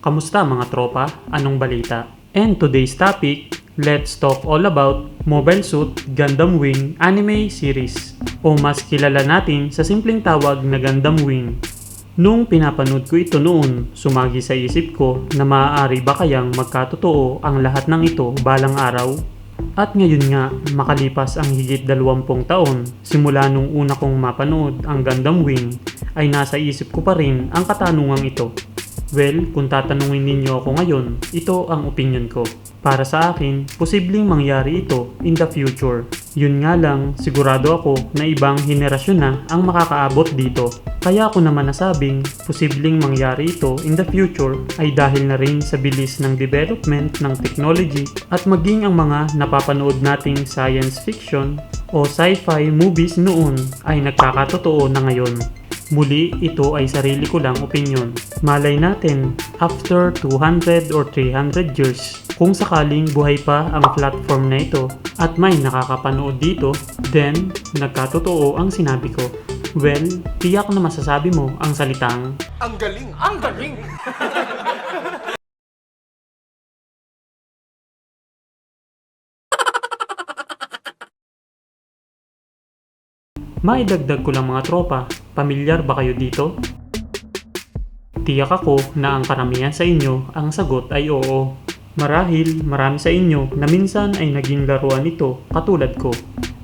Kamusta mga tropa? Anong balita? And today's topic, let's talk all about Mobile Suit Gundam Wing anime series o mas kilala natin sa simpleng tawag na Gundam Wing. Nung pinapanood ko ito noon, sumagi sa isip ko na maaari ba kayang magkatotoo ang lahat ng ito balang araw? At ngayon nga, makalipas ang higit 20 taon, simula nung una kong mapanood ang Gundam Wing, ay nasa isip ko pa rin ang katanungang ito. Well, kung tatanungin ninyo ako ngayon, ito ang opinion ko. Para sa akin, posibleng mangyari ito in the future. Yun nga lang, sigurado ako na ibang henerasyon na ang makakaabot dito. Kaya ako naman nasabing, posibleng mangyari ito in the future ay dahil na rin sa bilis ng development ng technology at maging ang mga napapanood nating science fiction o sci-fi movies noon ay nagkakatotoo na ngayon. Muli, ito ay sarili ko lang opinion. Malay natin, after 200 or 300 years, kung sakaling buhay pa ang platform na ito at may nakakapanood dito, then nagkatotoo ang sinabi ko. Well, tiyak na masasabi mo ang salitang Ang galing! Ang galing! maidagdag ko lang mga tropa, pamilyar ba kayo dito? Tiyak ako na ang karamihan sa inyo ang sagot ay oo. Marahil marami sa inyo na minsan ay naging laruan ito katulad ko.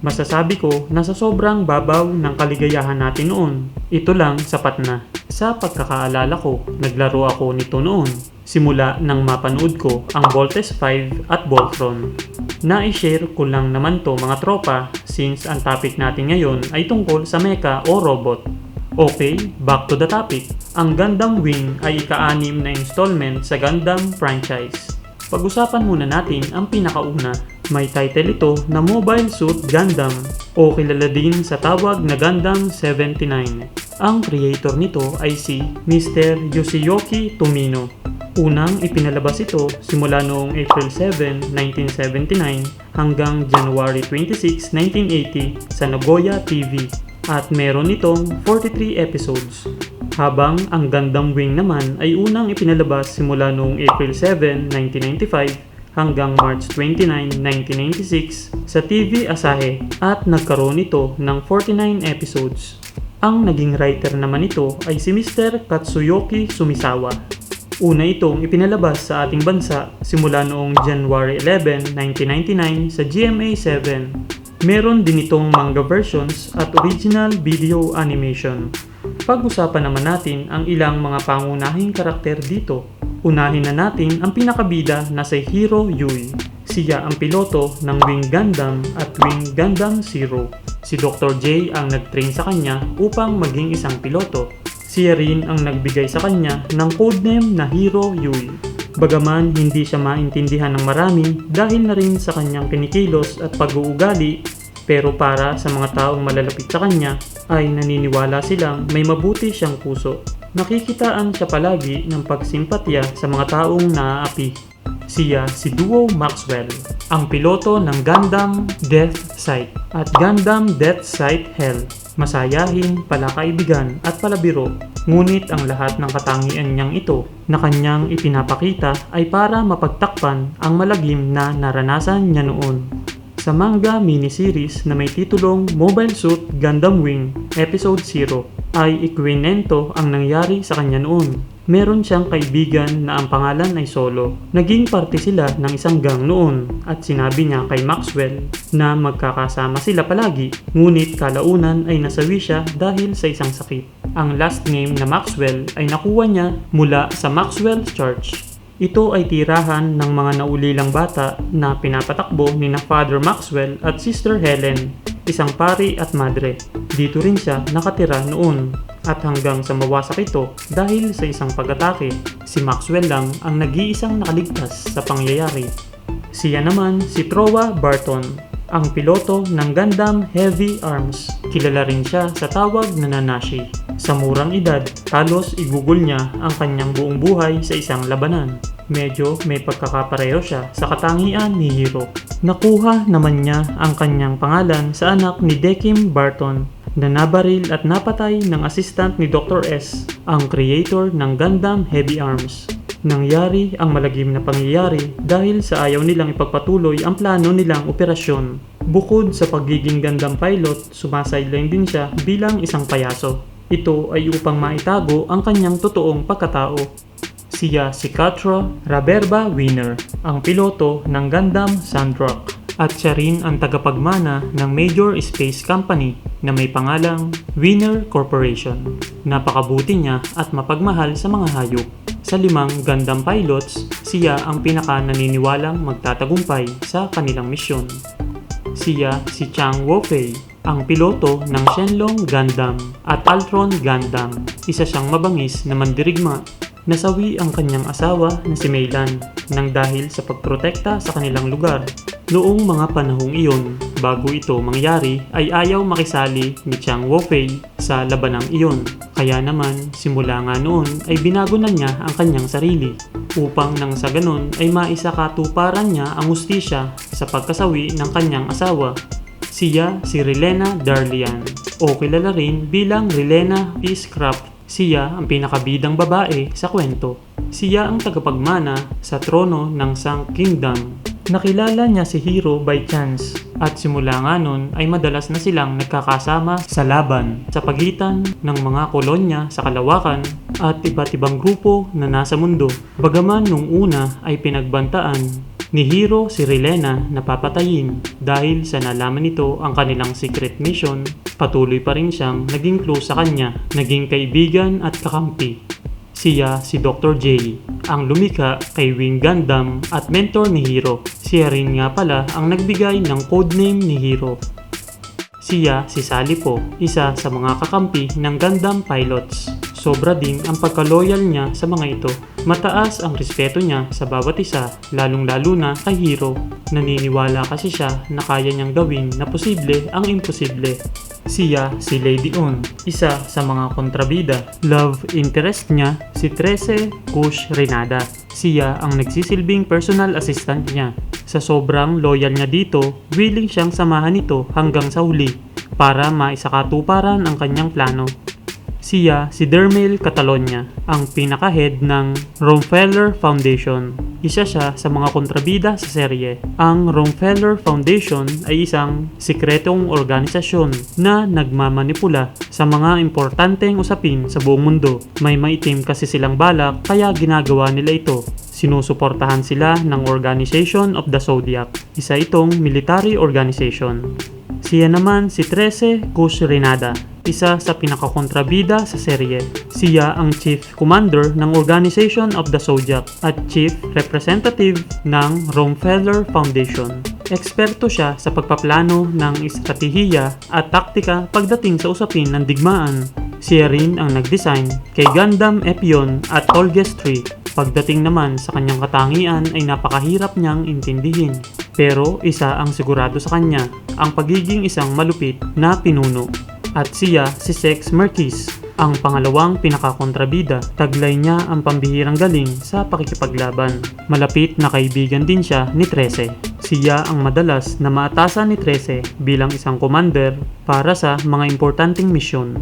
Masasabi ko na sa sobrang babaw ng kaligayahan natin noon, ito lang sapat na. Sa pagkakaalala ko, naglaro ako nito noon. Simula nang mapanood ko ang Voltes 5 at Voltron. Na-share ko lang naman to mga tropa since ang topic natin ngayon ay tungkol sa mecha o robot. Okay, back to the topic. Ang Gundam Wing ay ika-6 na installment sa Gundam franchise. Pag-usapan muna natin ang pinakauna. May title ito na Mobile Suit Gundam o kilala din sa tawag na Gundam 79. Ang creator nito ay si Mr. Yoshiyuki Tomino. Unang ipinalabas ito simula noong April 7, 1979 hanggang January 26, 1980 sa Nagoya TV at meron itong 43 episodes. Habang ang Gundam Wing naman ay unang ipinalabas simula noong April 7, 1995 hanggang March 29, 1996 sa TV Asahi at nagkaroon ito ng 49 episodes. Ang naging writer naman ito ay si Mr. Katsuyuki Sumisawa. Una itong ipinalabas sa ating bansa simula noong January 11, 1999 sa GMA7. Meron din itong manga versions at original video animation. Pag-usapan naman natin ang ilang mga pangunahing karakter dito. Unahin na natin ang pinakabida na si Hiro Yui. Siya ang piloto ng Wing Gundam at Wing Gundam Zero. Si Dr. J ang nag-train sa kanya upang maging isang piloto. Siya rin ang nagbigay sa kanya ng codename na Hiro Yui. Bagaman hindi siya maintindihan ng marami dahil na rin sa kanyang kinikilos at pag-uugali, pero para sa mga taong malalapit sa kanya ay naniniwala silang may mabuti siyang puso. Nakikitaan siya palagi ng pagsimpatya sa mga taong naaapi. Siya si Duo Maxwell, ang piloto ng Gundam Death Sight at Gundam Death Sight Hell. Masayahin, palakaibigan at palabiro, ngunit ang lahat ng katangian niyang ito na kanyang ipinapakita ay para mapagtakpan ang malagim na naranasan niya noon. Sa manga miniseries na may titulong Mobile Suit Gundam Wing Episode 0 ay ikwinento ang nangyari sa kanya noon. Meron siyang kaibigan na ang pangalan ay Solo. Naging parte sila ng isang gang noon at sinabi niya kay Maxwell na magkakasama sila palagi, ngunit kalaunan ay nasawi siya dahil sa isang sakit. Ang last name na Maxwell ay nakuha niya mula sa Maxwell Church. Ito ay tirahan ng mga naulilang bata na pinapatakbo ni na Father Maxwell at Sister Helen, isang pari at madre. Dito rin siya nakatira noon at hanggang sa mawasak ito dahil sa isang pag-atake. Si Maxwell lang ang nag-iisang nakaligtas sa pangyayari. Siya naman si Trowa Barton, ang piloto ng Gundam Heavy Arms. Kilala rin siya sa tawag na Nanashi. Sa murang edad, halos igugol niya ang kanyang buong buhay sa isang labanan. Medyo may pagkakapareho siya sa katangian ni Hiro. Nakuha naman niya ang kanyang pangalan sa anak ni Dekim Barton na nabaril at napatay ng assistant ni Dr. S, ang creator ng Gundam Heavy Arms. Nangyari ang malagim na pangyayari dahil sa ayaw nilang ipagpatuloy ang plano nilang operasyon. Bukod sa pagiging Gundam pilot, sumasailain din siya bilang isang payaso. Ito ay upang maitago ang kanyang totoong pagkatao. Siya si Quatre Raberba Winner, ang piloto ng Gundam Sandrock. At siya rin ang tagapagmana ng major space company na may pangalang Winner Corporation. Napakabuti niya at mapagmahal sa mga hayop. Sa 5 Gundam pilots, siya ang pinaka naniniwalang magtatagumpay sa kanilang misyon. Siya si Chang Wofei, ang piloto ng Shenlong Gundam at Altron Gundam. Isa siyang mabangis na mandirigma. Nasawi ang kanyang asawa na si Meilan nang dahil sa pagprotekta sa kanilang lugar. Noong mga panahong iyon, bago ito mangyari ay ayaw makisali ni Chang Wofei sa labanang iyon. Kaya naman, simula nga noon ay binago na niya ang kanyang sarili upang nang sa ganun ay maisakatuparan niya ang hustisya sa pagkasawi ng kanyang asawa. Siya si Relena Darlian o kilala rin bilang Relena Peacecraft. Siya ang pinakabidang babae sa kwento. Siya ang tagapagmana sa trono ng Sang Kingdom. Nakilala niya si Hiro by chance at simula nga nun ay madalas na silang nagkakasama sa laban sa pagitan ng mga kolonya sa kalawakan at iba't ibang grupo na nasa mundo. Bagaman nung una ay pinagbantaan ni Hiro si Relena na papatayin dahil sa nalaman nito ang kanilang secret mission, patuloy pa rin siyang naging close sa kanya, naging kaibigan at kakampi. Siya si Dr. J, ang lumikha kay Wing Gundam at mentor ni Hiro. Siya rin nga pala ang nagbigay ng codename ni Hiro. Siya si Salipo, isa sa mga kakampi ng Gundam pilots. Sobra din ang pagka-loyal niya sa mga ito. Mataas ang respeto niya sa bawat isa, lalong-lalo na kay Hiro. Naniniwala kasi siya na kaya niyang gawin na posible ang imposible. Siya si Lady On, isa sa mga kontrabida. Love interest niya si Trece Kush Renada. Siya ang nagsisilbing personal assistant niya. Sa sobrang loyal niya dito, willing siyang samahan ito hanggang sa huli para maisakatuparan ang kanyang plano. Siya si Dermail Catalonia, ang pinaka-head ng Romfeller Foundation. Isa siya sa mga kontrabida sa serye. Ang Romfeller Foundation ay isang sikretong organisasyon na nagmamanipula sa mga importanteng usapin sa buong mundo. May maitim kasi silang balak kaya ginagawa nila ito. Sinusuportahan sila ng Organization of the Zodiac, isa itong military organization. Siya naman si Trece Kush Renada, isa sa pinakakontrabida sa serye. Siya ang Chief Commander ng Organization of the Zodiac at Chief Representative ng Romfeller Foundation. Eksperto siya sa pagpaplano ng estratehiya at taktika pagdating sa usapin ng digmaan. Siya rin ang nag-design kay Gundam Epion at Tolges 3. Pagdating naman sa kanyang katangian ay napakahirap niyang intindihin. Pero isa ang sigurado sa kanya, ang pagiging isang malupit na pinuno. At siya si Sex Merkis, ang pangalawang pinakakontrabida. Taglay niya ang pambihirang galing sa pakikipaglaban. Malapit na kaibigan din siya ni Trece. Siya ang madalas na maatasan ni Trece bilang isang commander para sa mga importanteng misyon.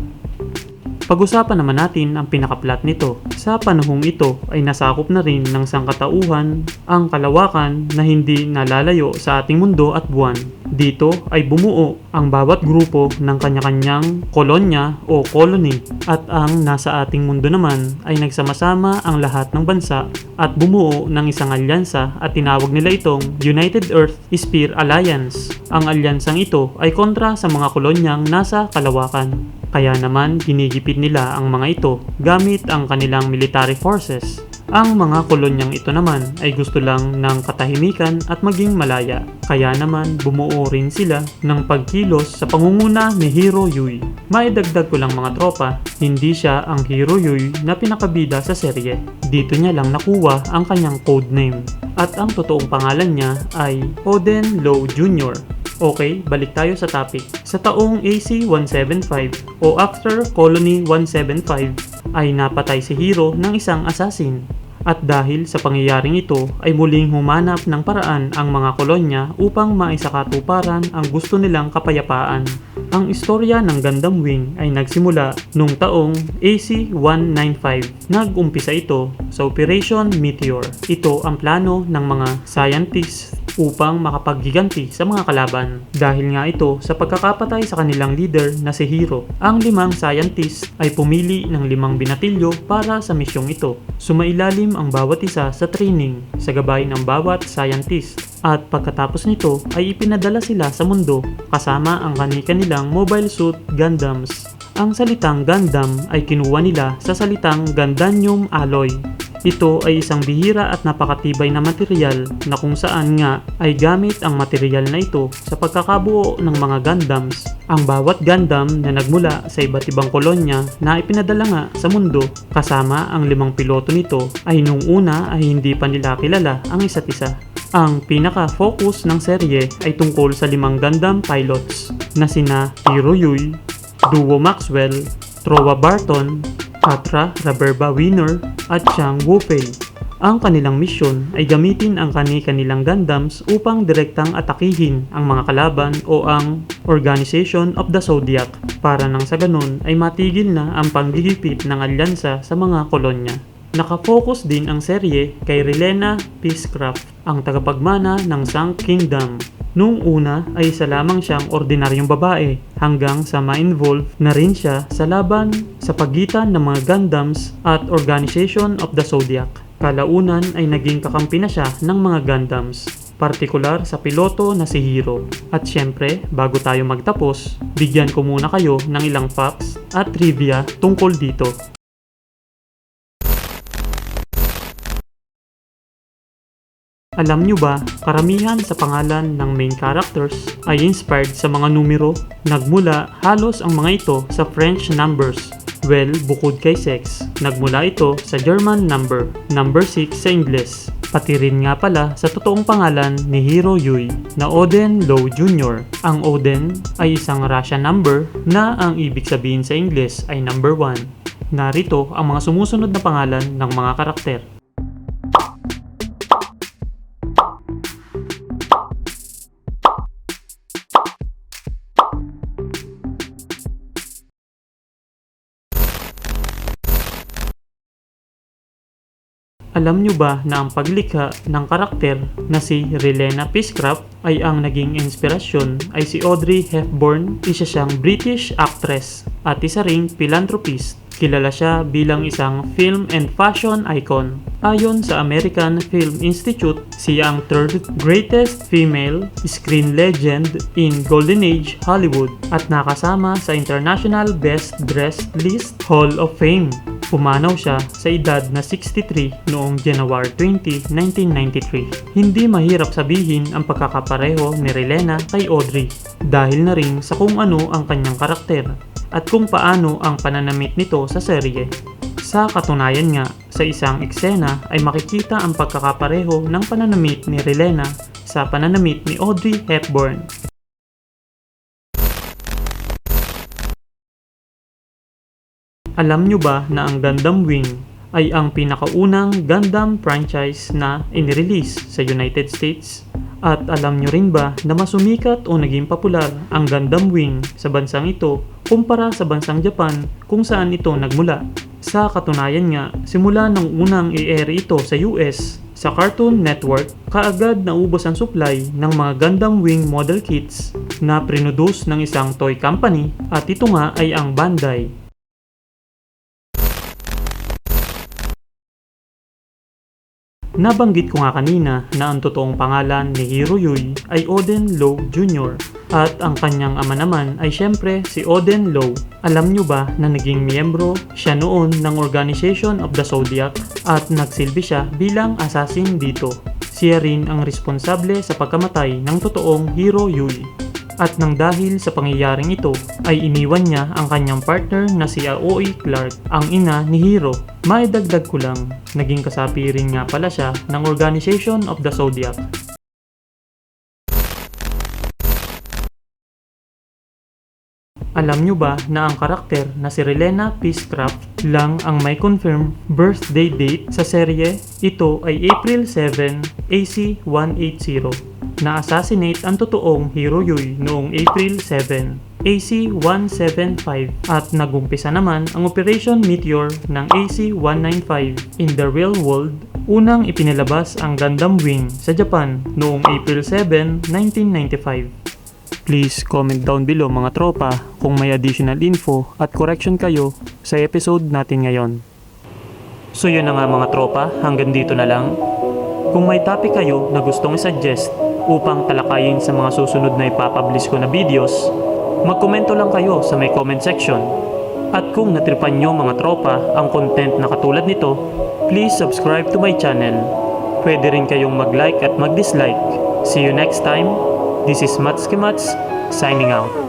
Pag-usapan naman natin ang pinaka-plot nito. Sa panahong ito ay nasakop na rin ng sangkatauhan ang kalawakan na hindi nalalayo sa ating mundo at buwan. Dito ay bumuo ang bawat grupo ng kanya-kanyang kolonya o colony at ang nasa ating mundo naman ay nagsama-sama ang lahat ng bansa at bumuo ng isang alyansa at tinawag nila itong United Earth Sphere Alliance. Ang alyansang ito ay kontra sa mga kolonyang nasa kalawakan. Kaya naman ginigipit nila ang mga ito gamit ang kanilang military forces. Ang mga kolonyang ito naman ay gusto lang ng katahimikan at maging malaya. Kaya naman bumuo rin sila ng pagkilos sa pangunguna ni Hiro Yui. Maidagdag ko lang mga tropa, hindi siya ang Hiro Yui na pinakabida sa serye. Dito niya lang nakuha ang kanyang codename. At ang totoong pangalan niya ay Oden Low Jr. Okay, balik tayo sa topic. Sa taong AC-175 o After Colony 175 ay napatay si Hiro ng isang assassin. At dahil sa pangyayaring ito ay muling humanap ng paraan ang mga kolonya upang maisakatuparan ang gusto nilang kapayapaan. Ang istorya ng Gundam Wing ay nagsimula noong taong AC-195. Nag-umpisa ito sa Operation Meteor. Ito ang plano ng mga scientists upang makapaggiganti sa mga kalaban. Dahil nga ito sa pagkakapatay sa kanilang leader na si Hiro. Ang 5 scientists ay pumili ng 5 binatilyo para sa misyong ito. Sumailalim ang bawat isa sa training sa gabay ng bawat scientist. At pagkatapos nito ay ipinadala sila sa mundo kasama ang kanilang mobile suit Gundams. Ang salitang Gundam ay kinuha nila sa salitang Gundanium alloy. Ito ay isang bihira at napakatibay na material na kung saan nga ay gamit ang material na ito sa pagkakabuo ng mga Gundams. Ang bawat Gundam na nagmula sa iba't ibang kolonya na ipinadala nga sa mundo kasama ang 5 piloto nito ay nung una ay hindi pa nila kilala ang isa't isa. Ang pinaka-focus ng serye ay tungkol sa 5 Gundam pilots na sina Hiro Yui, Duo Maxwell, Trowa Barton, Patra Raberba Winner at Chang Wufei. Ang kanilang misyon ay gamitin ang kanilang Gundams upang direktang atakihin ang mga kalaban o ang Organization of the Zodiac para nang sa ganun ay matigil na ang panggigipit ng alyansa sa mga kolonya. Nakafocus din ang serye kay Relena Peacecraft, ang tagapagmana ng Sang Kingdom. Noong una ay isa lamang siyang ordinaryong babae hanggang sa ma-involve na rin siya sa laban sa pagitan ng mga Gundams at Organization of the Zodiac. Kalaunan ay naging kakampi na siya ng mga Gundams, partikular sa piloto na si Hiro. At syempre, bago tayo magtapos, bigyan ko muna kayo ng ilang facts at trivia tungkol dito. Alam nyo ba, karamihan sa pangalan ng main characters ay inspired sa mga numero? Nagmula halos ang mga ito sa French numbers. Well, bukod kay sex, nagmula ito sa German number 6 sa Ingles. Pati rin nga pala sa totoong pangalan ni Hiro Yui na Oden Low Jr. Ang Oden ay isang Russian number na ang ibig sabihin sa Ingles ay number 1. Narito ang mga sumusunod na pangalan ng mga karakter. Alam nyo ba na ang paglikha ng karakter na si Relena Peacecraft ay ang naging inspirasyon ay si Audrey Hepburn? Isa siyang British actress at isa ring philanthropist. Kilala siya bilang isang film and fashion icon. Ayon sa American Film Institute, siya ang 3rd greatest female screen legend in Golden Age Hollywood at nakasama sa International Best Dressed List Hall of Fame. Pumanaw siya sa edad na 63 noong January 20, 1993. Hindi mahirap sabihin ang pagkakapareho ni Relena kay Audrey dahil na rin sa kung ano ang kanyang karakter at kung paano ang pananamit nito sa serye. Sa katunayan nga, sa isang eksena ay makikita ang pagkakapareho ng pananamit ni Relena sa pananamit ni Audrey Hepburn. Alam nyo ba na ang Gundam Wing ay ang pinakaunang Gundam franchise na inirelease sa United States? At alam nyo rin ba na mas sumikat o naging popular ang Gundam Wing sa bansang ito kumpara sa bansang Japan kung saan ito nagmula? Sa katunayan nga, simula nang unang i-air ito sa US, sa Cartoon Network, kaagad naubos ang supply ng mga Gundam Wing model kits na produce ng isang toy company at ito nga ay ang Bandai. Nabanggit ko nga kanina na ang totoong pangalan ni Hiro Yui ay Oden Low Jr. At ang kanyang ama naman ay syempre si Oden Low. Alam nyo ba na naging miyembro siya noon ng Organization of the Zodiac at nagsilbi siya bilang assassin dito. Siya rin ang responsable sa pagkamatay ng totoong Hiro Yui. At nang dahil sa pangyayaring ito ay iniwan niya ang kanyang partner na si Aoi Clark, ang ina ni Hiro. Maidagdag ko lang, naging kasapi rin nga pala siya ng Organization of the Zodiac. Alam nyo ba na ang karakter na si Relena Peacecraft lang ang may confirmed birthday date sa serye? Ito ay April 7, AC-180. Na-assassinate ang totoong Hiro Yui noong April 7. AC-175 at nagumpisa naman ang Operation Meteor ng AC-195. In the real world, unang ipinalabas ang Gundam Wing sa Japan noong April 7, 1995. Please comment down below mga tropa kung may additional info at correction kayo sa episode natin ngayon. So yun na nga mga tropa, hanggang dito na lang. Kung may topic kayo na gustong i-suggest upang talakayin sa mga susunod na ipapublish ko na videos, magkomento lang kayo sa may comment section. At kung natripan nyo mga tropa ang content na katulad nito, please subscribe to my channel. Pwede rin kayong mag-like at mag-dislike. See you next time. This is Matsuki Mats, signing out.